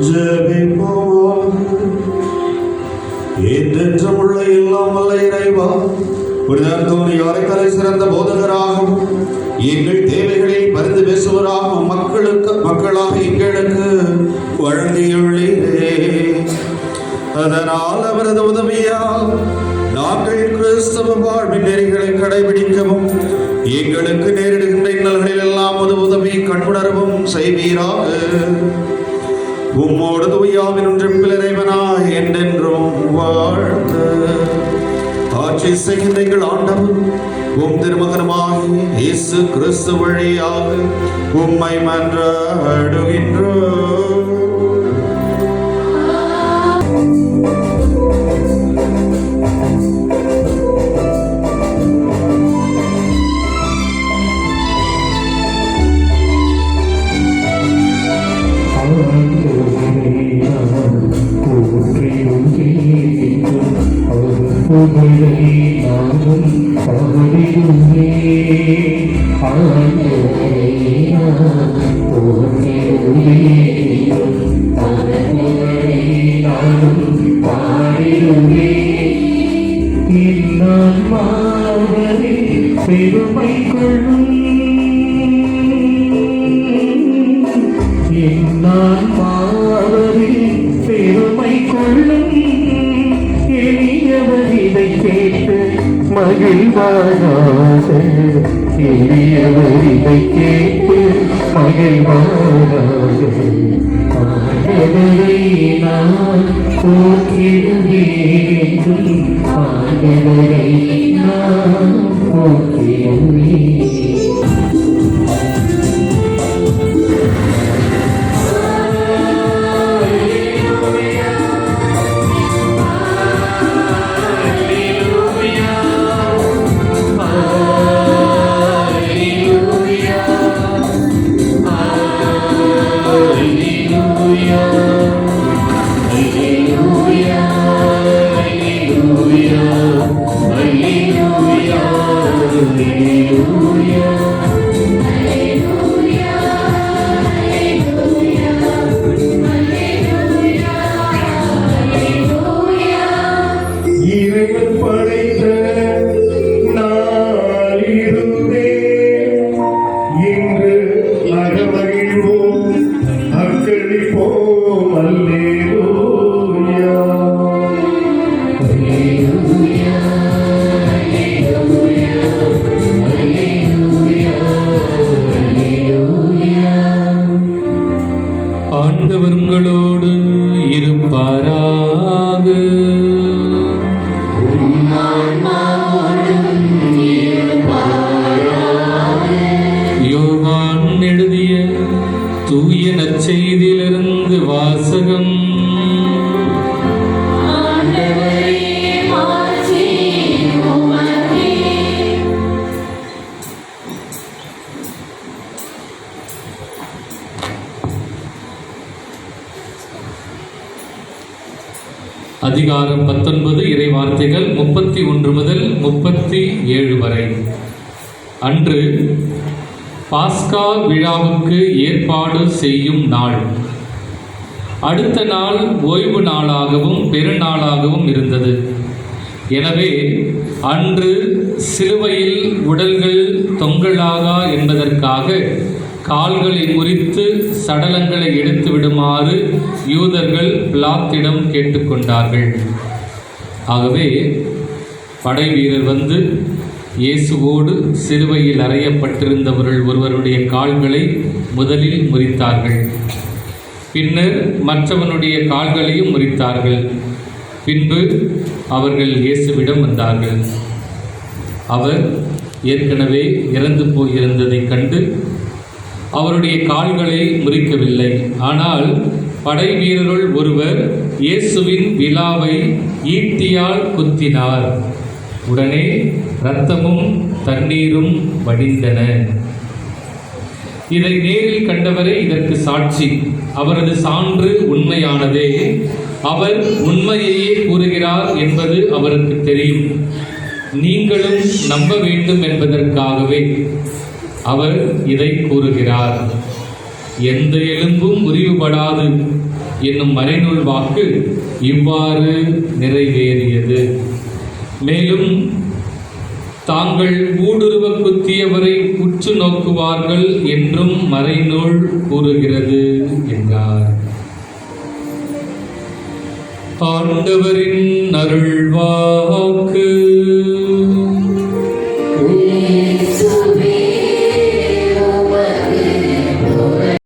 ஜெபிப்போம். ஏற்றமுள்ள எல்லாம் வல்ல இறைவா, புனித அந்தோனியாரை தலை சிறந்த போதகராகவும் எங்கள் தேவைகளில் பரிந்து பேசுவராகவும் மக்களாக எங்களுக்கு வழங்கியுள்ளீரே. அதனால் அவரது உதவியால் நாங்கள் கிறிஸ்தவ வாழ்வின் நெறிகளை கடைபிடிக்கவும் எங்களுக்கு நேரிடுகின்ற இன்னல்களில் எல்லாம் உதவி கண்ணுணரவும் செய்வீராக. உம்மோடு தூயாவின் ஒன்றும் இறைவனாய் என்றென்றும் வாழ்ந்து ஆட்சி செய்கின்ற எங்கள் ஆண்டவர் உம் திருமகனுமாகிய இயேசு கிறிஸ்து வழியாக உம்மை மன்றாடுகின்றோம். பெருமை கொள்ளும் நான் மாவரில் பெருமை கொள்ளும் எளியவர் இதை கேட்டு மகிழ்வாராக. எளியவர் இதை கேட்டு மகிழ்வாராக. ஆண்டவரை நான் போற்றிடுவேன், ஆண்டவரை நான் போற்றிடுவேன். ஆண்டவர் உங்களோடு இருப்பாராக. யோவான் எழுதிய தூய நற்செய்தியிலிருந்து வாசகம். அதிகாரம் 19 இறை வார்த்தைகள் 31 முதல் 37 வரை. அன்று பாஸ்கா விழாவுக்கு ஏற்பாடு செய்யும் நாள். அடுத்த நாள் ஓய்வு நாளாகவும் பெருநாளாகவும் இருந்தது. எனவே அன்று சிலுவையில் உடல்கள் தொங்கலாகா என்பதற்காக கால்களை முறித்து சடலங்களை எடுத்து விடுமாறு யூதர்கள் பிலாத்திடம் கேட்டுக்கொண்டார்கள். ஆகவே படை வீரர் வந்து இயேசுவோடு சிலுவையில் அறையப்பட்டிருந்தவர்கள் ஒருவருடைய கால்களை முதலில் முறித்தார்கள். பின்னர் மற்றவனுடைய கால்களையும் முறித்தார்கள். பின்பு அவர்கள் இயேசுவிடம் வந்தார்கள். அவர் ஏற்கனவே இறந்து போயிருந்ததை கண்டு அவருடைய கால்களை முறிக்கவில்லை. ஆனால் படை வீரருள் ஒருவர் இயேசுவின் விலாவை ஈட்டியால் குத்தினார். உடனே இரத்தமும் தண்ணீரும் வடிந்தன. இதை நேரில் கண்டவரே இதற்கு சாட்சி. அவரது சான்று உண்மையானதே. அவர் உண்மையையே கூறுகிறார் என்பது அவருக்கு தெரியும். நீங்களும் நம்ப வேண்டும் என்பதற்காகவே அவர் இதை கூறுகிறார். எந்த எலும்பும் முறிவுபடாது என்னும் மறைநூல் வாக்கு இவ்வாறு நிறைவேறியது. மேலும் தாங்கள் ஊடுருவ குத்தியவரை உற்று நோக்குவார்கள் என்றும் மறைநூல் கூறுகிறது என்றார். ஆண்டவரின் அருள்வாக்கு.